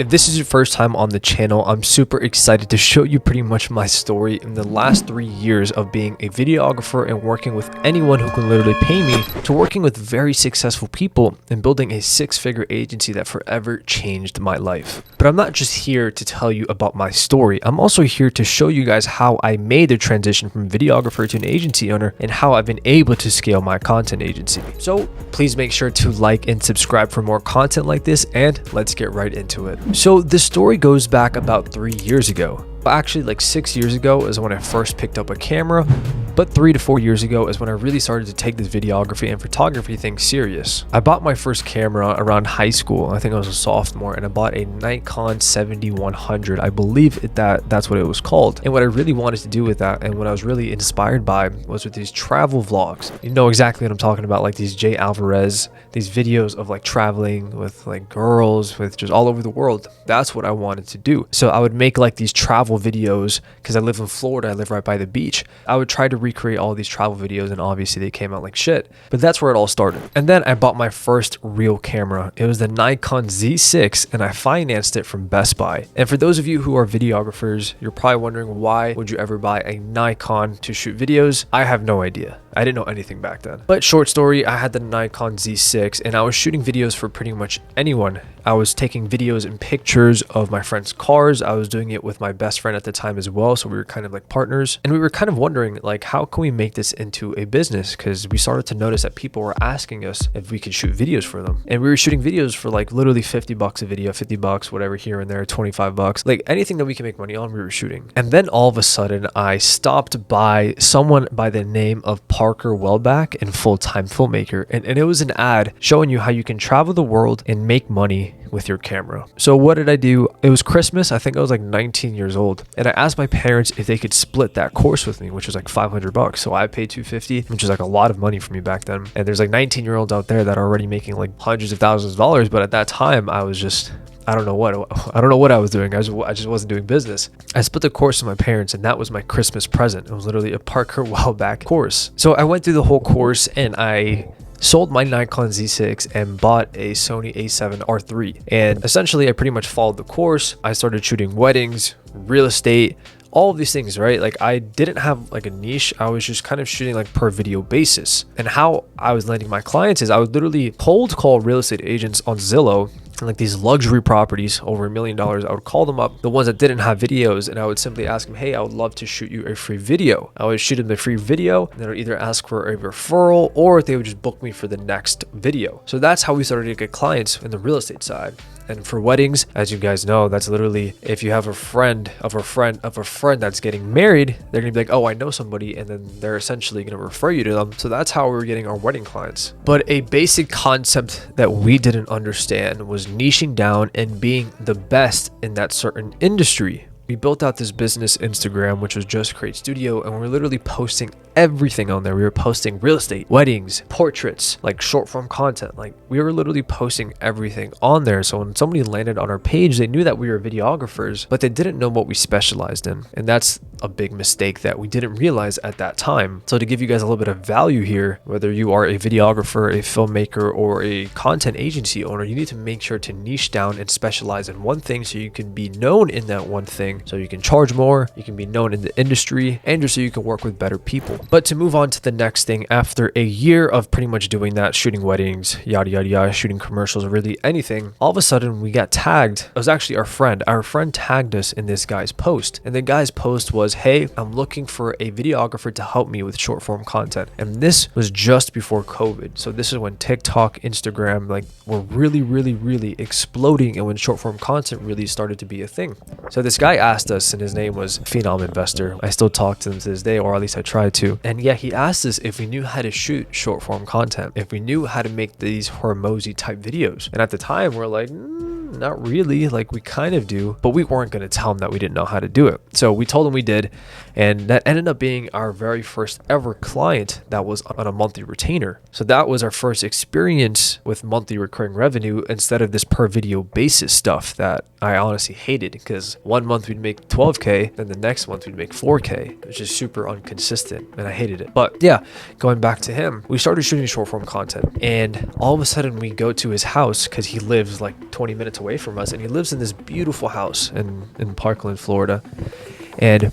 If this is your first time on the channel, I'm super excited to show you pretty much my story in the last 3 years of being a videographer and working with anyone who can literally pay me, to working with very successful people and building a 6-figure agency that forever changed my life. But I'm not just here to tell you about my story. I'm also here to show you guys how I made the transition from videographer to an agency owner and how I've been able to scale my content agency. So please make sure to like and subscribe for more content like this, and let's get right into it. So the story goes back about 3 years ago. Actually, like 6 years ago is when I first picked up a camera, but 3 to 4 years ago is when I really started to take this videography and photography thing serious. I bought my first camera around high school. I think I was a sophomore, and I bought a Nikon 7100. I believe that's what it was called. And what I really wanted to do with that, and what I was really inspired by, was with these travel vlogs. You know exactly what I'm talking about, like these Jay Alvarez, these videos of like traveling with like girls, with just all over the world. That's what I wanted to do. So I would make like these travel videos because I live in Florida. I live right by the beach. I would try to recreate all these travel videos, and obviously they came out like shit. But that's where it all started. And then I bought my first real camera. It was the Nikon Z6, and I financed it from Best Buy. And for those of you who are videographers, you're probably wondering, why would you ever buy a Nikon to shoot videos? I have no idea. I didn't know anything back then. But short story, I had the Nikon Z6, and I was shooting videos for pretty much anyone. I was taking videos and pictures of my friends' cars. I was doing it with my best friend at the time as well, so we were kind of like partners. And we were kind of wondering, like, how can we make this into a business? Because we started to notice that people were asking us if we could shoot videos for them. And we were shooting videos for like literally 50 bucks a video, 50 bucks, whatever, here and there, 25 bucks. Like anything that we can make money on, we were shooting. And then all of a sudden, I stopped by someone by the name of Parker Welbeck, and Full-Time Filmmaker. And it was an ad showing you how you can travel the world and make money with your camera. So what did I do? It was Christmas. I think I was like 19 years old, and I asked my parents if they could split that course with me, which was like 500 bucks. So I paid 250, which is like a lot of money for me back then. And there's like 19-year-olds out there that are already making like hundreds of thousands of dollars. But at that time, I was just, I don't know what I was doing. I just wasn't doing business. I split the course with my parents, and that was my Christmas present. It was literally a Parker Welbeck course. So I went through the whole course, and I sold my Nikon Z6 and bought a Sony A7 R3. And essentially, I pretty much followed the course. I started shooting weddings, real estate, all of these things, right? Like I didn't have like a niche. I was just kind of shooting like per video basis. And how I was landing my clients is I would literally cold call real estate agents on Zillow, and like these luxury properties over $1 million. I would call them up, the ones that didn't have videos, and I would simply ask them, hey, I would love to shoot you a free video. I would shoot them the free video, and they would either ask for a referral, or they would just book me for the next video. So that's how we started to get clients in the real estate side. And for weddings, as you guys know, that's literally, if you have a friend of a friend of a friend that's getting married, they're gonna be like, oh, I know somebody, and then they're essentially gonna refer you to them. So that's how we were getting our wedding clients. But a basic concept that we didn't understand was niching down and being the best in that certain industry. We built out this business Instagram, which was Just Create Studio, and we're literally posting everything on there. We were posting real estate, weddings, portraits, like short form content. Like we were literally posting everything on there. So when somebody landed on our page, they knew that we were videographers, but they didn't know what we specialized in. And that's a big mistake that we didn't realize at that time. So to give you guys a little bit of value here, whether you are a videographer, a filmmaker, or a content agency owner, you need to make sure to niche down and specialize in one thing so you can be known in that one thing. So you can charge more, you can be known in the industry, and just so you can work with better people. But to move on to the next thing, after a year of pretty much doing that, shooting weddings, yada, yada, yada, shooting commercials, really anything, all of a sudden we got tagged. It was actually our friend. Our friend tagged us in this guy's post. And the guy's post was, hey, I'm looking for a videographer to help me with short form content. And this was just before COVID. So this is when TikTok, Instagram, like were really, really, really exploding, and when short form content really started to be a thing. So this guy asked us, and his name was Phenom Investor. I still talk to him to this day, or at least I try to. And yeah, he asked us if we knew how to shoot short form content, if we knew how to make these Hormozy type videos. And at the time, we're like, not really, like we kind of do, but we weren't going to tell him that we didn't know how to do it. So we told him we did, and that ended up being our very first ever client that was on a monthly retainer. So that was our first experience with monthly recurring revenue instead of this per video basis stuff that I honestly hated, because one month we'd make 12K, then the next month we'd make 4K, which is super inconsistent, and I hated it. But yeah, going back to him, we started shooting short form content, and all of a sudden we go to his house because he lives like 20 minutes minutes away from us, and he lives in this beautiful house in Parkland, Florida. And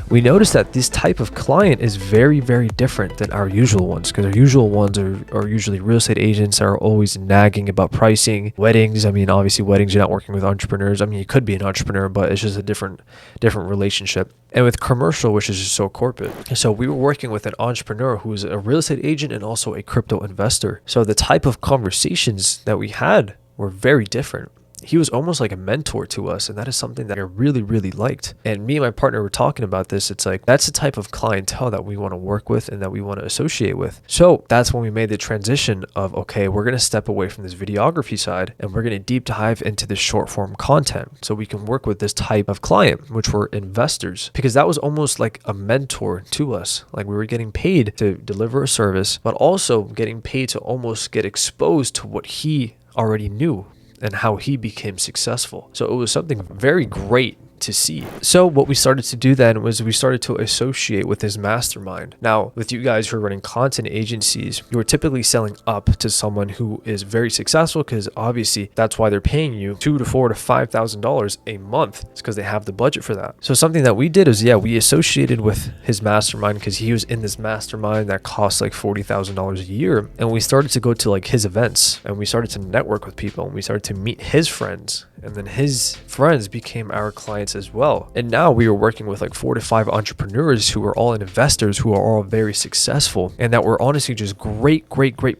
we noticed that this type of client is very, very different than our usual ones, because our usual ones are usually real estate agents that are always nagging about pricing. Weddings, I mean, obviously weddings, you're not working with entrepreneurs. I mean, you could be an entrepreneur, but it's just a different relationship. And with commercial, which is just so corporate. So we were working with an entrepreneur who is a real estate agent and also a crypto investor. So the type of conversations that we had were very different. He was almost like a mentor to us, and that is something that I really, really liked. And me and my partner were talking about this. It's like, that's the type of clientele that we want to work with and that we want to associate with. So that's when we made the transition of, okay, we're going to step away from this videography side and we're going to deep dive into this short form content so we can work with this type of client, which were investors, because that was almost like a mentor to us. Like, we were getting paid to deliver a service, but also getting paid to almost get exposed to what he already knew and how he became successful. So it was something very great to see. So what we started to do then was we started to associate with his mastermind. Now, with you guys who are running content agencies, you are typically selling up to someone who is very successful, because obviously that's why they're paying you $2,000 to $4,000 to $5,000 a month. It's because they have the budget for that. So something that we did is, we associated with his mastermind because he was in this mastermind that costs like $40,000 a year. And we started to go to like his events, and we started to network with people, and we started to meet his friends, and then his friends became our clients as well. And now we were working with like 4 to 5 entrepreneurs who are all investors, who are all very successful, and that were honestly just great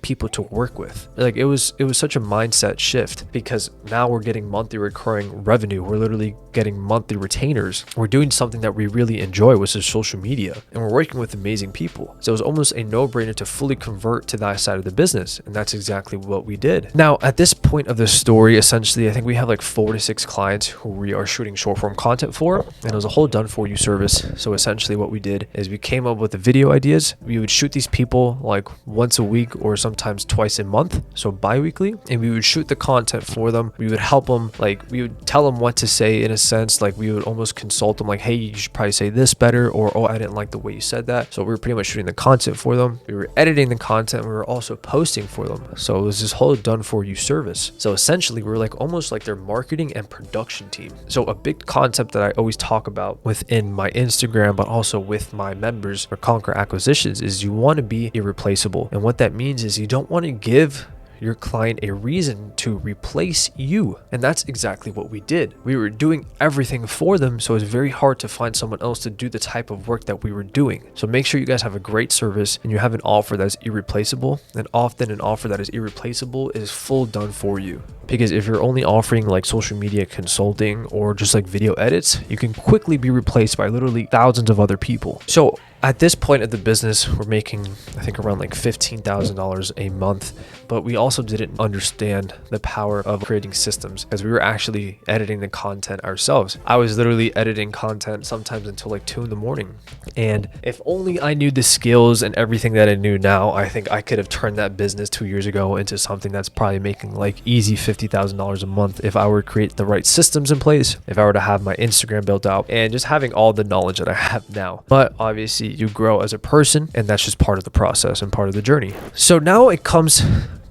people to work with. Like, it was such a mindset shift, because now we're getting monthly recurring revenue. We're literally getting monthly retainers. We're doing something that we really enjoy, which is social media, and we're working with amazing people. So it was almost a no-brainer to fully convert to that side of the business, and that's exactly what we did. Now, at this point of the story, essentially, I think we have like 4 to 6 clients who we are shooting short form content for, and it was a whole done for you service. So essentially what we did is we came up with the video ideas. We would shoot these people like once a week or sometimes twice a month, so bi-weekly, and we would shoot the content for them. We would help them, like we would tell them what to say, in a sense. Like, we would almost consult them, like, hey, you should probably say this better, or, oh, I didn't like the way you said that. So we were pretty much shooting the content for them. We were editing the content. We were also posting for them. So it was this whole done for you service. So essentially we were like almost like their marketing and production team. So a big concept that I always talk about within my Instagram, but also with my members for Conquer Acquisitions, is you want to be irreplaceable. And what that means is you don't want to give your client a reason to replace you. And that's exactly what we did. We were doing everything for them, so it's very hard to find someone else to do the type of work that we were doing. So make sure you guys have a great service and you have an offer that's irreplaceable. And often an offer that is irreplaceable is full done for you. Because if you're only offering like social media consulting or just like video edits, you can quickly be replaced by literally thousands of other people. So at this point of the business, we're making, I think, around like $15,000 a month, but we also didn't understand the power of creating systems, because we were actually editing the content ourselves. I was literally editing content sometimes until like 2 a.m. And if only I knew the skills and everything that I knew now, I think I could have turned that business 2 years ago into something that's probably making like easy $50,000 a month if I were to create the right systems in place, if I were to have my Instagram built out, and just having all the knowledge that I have now. But obviously you grow as a person, and that's just part of the process and part of the journey. So now it comes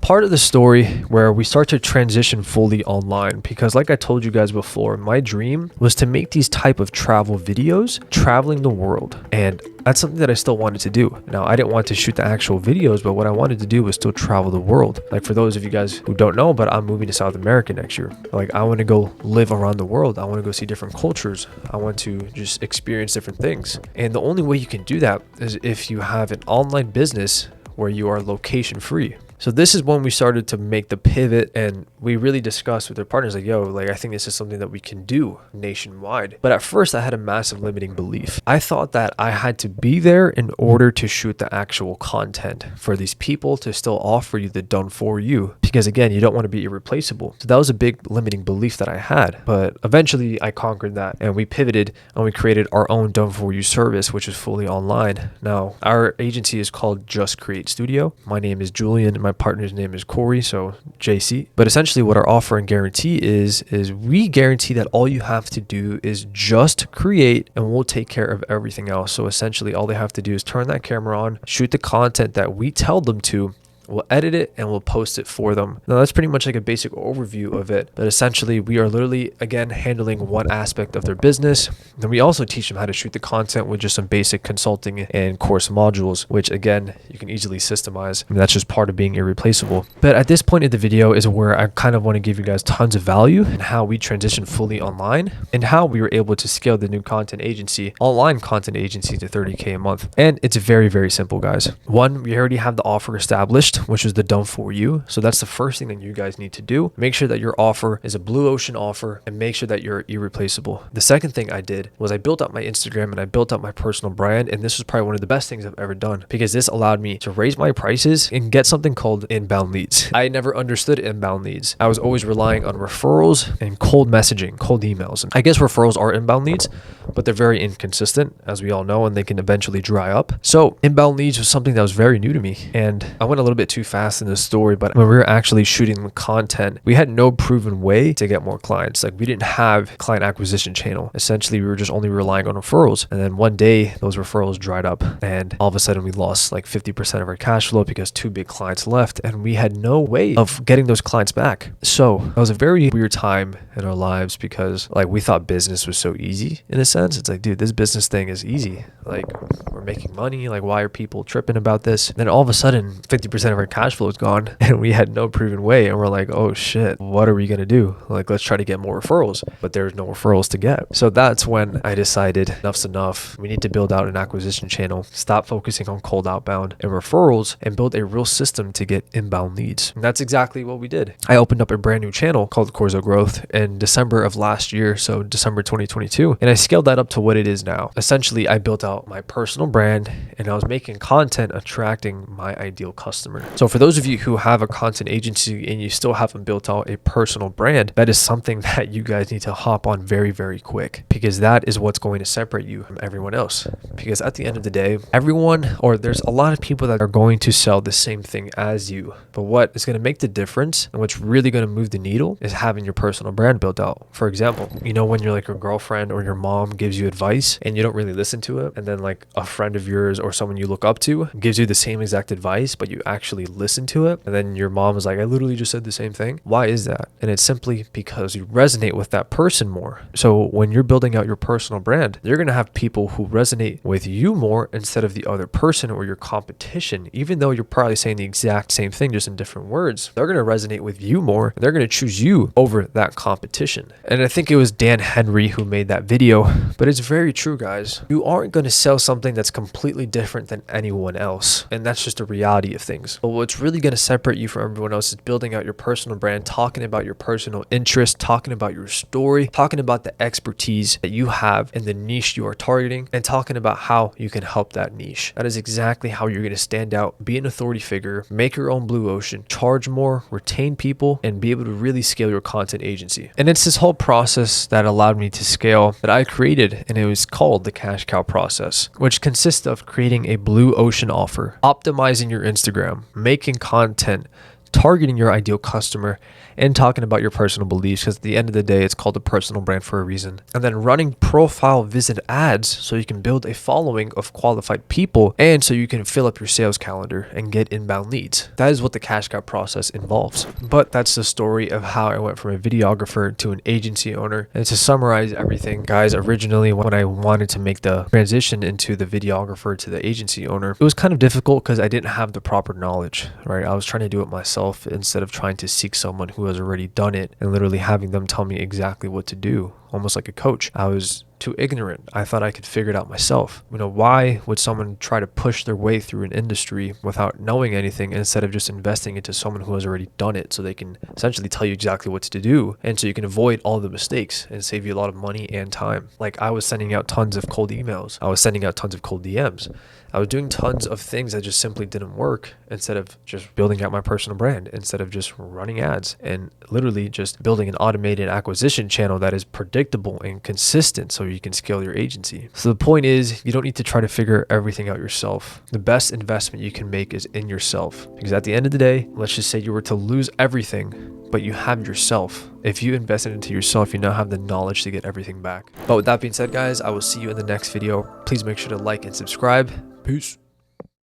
part of the story where we start to transition fully online, because like I told you guys before, my dream was to make these type of travel videos traveling the world, and that's something that I still wanted to do. Now, I didn't want to shoot the actual videos, but what I wanted to do was still travel the world. Like, for those of you guys who don't know, but I'm moving to South America next year. Like, I want to go live around the world. I want to go see different cultures. I want to just experience different things. And the only way you can do that is if you have an online business where you are location free. So this is when we started to make the pivot, and we really discussed with our partners, like, yo, like, I think this is something that we can do nationwide. But at first I had a massive limiting belief. I thought that I had to be there in order to shoot the actual content for these people to still offer you the done for you. Because again, you don't want to be irreplaceable. So that was a big limiting belief that I had. But eventually I conquered that, and we pivoted and we created our own done for you service, which is fully online. Now, our agency is called Just Create Studio. My name is Julian, and my partner's name is Corey, so JC. But essentially what our offer and guarantee is we guarantee that all you have to do is just create, and we'll take care of everything else. So essentially all they have to do is turn that camera on, shoot the content that we tell them to, we'll edit it, and we'll post it for them. Now that's pretty much like a basic overview of it, but essentially we are literally, again, handling one aspect of their business. Then we also teach them how to shoot the content with just some basic consulting and course modules, which again, you can easily systemize. I mean, that's just part of being irreplaceable. But at this point in the video is where I kind of want to give you guys tons of value and how we transitioned fully online and how we were able to scale the new content agency, online content agency, to 30K a month. And it's very, very simple, guys. One, we already have the offer established, which is the done for you. So that's the first thing that you guys need to do. Make sure that your offer is a blue ocean offer and make sure that you're irreplaceable. The second thing I did was I built up my Instagram and I built up my personal brand. And this was probably one of the best things I've ever done because this allowed me to raise my prices and get something called inbound leads. I never understood inbound leads. I was always relying on referrals and cold messaging, cold emails. And I guess referrals are inbound leads, but they're very inconsistent, as we all know, and they can eventually dry up. So inbound leads was something that was very new to me. And I went a little bit too fast in this story, but when we were actually shooting the content, we had no proven way to get more clients. Like we didn't have client acquisition channel. Essentially, we were just only relying on referrals. And then one day those referrals dried up and all of a sudden we lost like 50% of our cash flow because 2 big clients left and we had no way of getting those clients back. So it was a very weird time in our lives because like we thought business was so easy in a sense. It's like, dude, this business thing is easy. Like we're making money. Like why are people tripping about this? And then all of a sudden 50% of our cash flow is gone and we had no proven way. And we're like, oh shit, what are we going to do? Like, let's try to get more referrals, but there's no referrals to get. So that's when I decided enough's enough. We need to build out an acquisition channel, stop focusing on cold outbound and referrals and build a real system to get inbound leads. And that's exactly what we did. I opened up a brand new channel called Corzo Growth in December of last year. So December 2022. And I scaled that up to what it is now. Essentially, I built out my personal brand and I was making content attracting my ideal customer. So for those of you who have a content agency and you still haven't built out a personal brand, that is something that you guys need to hop on very, very quick because that is what's going to separate you from everyone else. Because at the end of the day, there's a lot of people that are going to sell the same thing as you. But what is going to make the difference and what's really going to move the needle is having your personal brand built out. For example, you know, when you're like your girlfriend or your mom gives you advice and you don't really listen to it, and then like a friend of yours or someone you look up to gives you the same exact advice, but you actually listen to it, and then your mom is like, I literally just said the same thing. Why is that? And it's simply because you resonate with that person more. So when you're building out your personal brand, you're going to have people who resonate with you more instead of the other person or your competition. Even though you're probably saying the exact same thing, just in different words, they're going to resonate with you more. They're going to choose you over that competition. And I think it was Dan Henry who made that video, but it's very true, guys. You aren't going to sell something that's completely different than anyone else. And that's just the reality of things. But what's really going to separate you from everyone else is building out your personal brand, talking about your personal interests, talking about your story, talking about the expertise that you have in the niche you are targeting, and talking about how you can help that niche. That is exactly how you're going to stand out, be an authority figure, make your own blue ocean, charge more, retain people, and be able to really scale your content agency. And it's this whole process that allowed me to scale that I created, and it was called the cash cow process, which consists of creating a blue ocean offer, optimizing your Instagram, making content, targeting your ideal customer, and talking about your personal beliefs, because at the end of the day, it's called a personal brand for a reason. And then running profile visit ads so you can build a following of qualified people and so you can fill up your sales calendar and get inbound leads. That is what the cash cow process involves. But that's the story of how I went from a videographer to an agency owner. And to summarize everything, guys, originally when I wanted to make the transition into the videographer to the agency owner, it was kind of difficult because I didn't have the proper knowledge, right? I was trying to do it myself instead of trying to seek someone who has already done it and literally having them tell me exactly what to do, almost like a coach. I was too ignorant. I thought I could figure it out myself. You know, why would someone try to push their way through an industry without knowing anything instead of just investing into someone who has already done it so they can essentially tell you exactly what to do and so you can avoid all the mistakes and save you a lot of money and time. Like I was sending out tons of cold emails. I was sending out tons of cold DMs. I was doing tons of things that just simply didn't work instead of just building out my personal brand, instead of just running ads and literally just building an automated acquisition channel that is predictable and consistent so you can scale your agency. So the point is, you don't need to try to figure everything out yourself. The best investment you can make is in yourself, because at the end of the day, let's just say you were to lose everything, but you have yourself. If you invested into yourself, you now have the knowledge to get everything back. But with that being said, guys, I will see you in the next video. Please make sure to like and subscribe. Peace.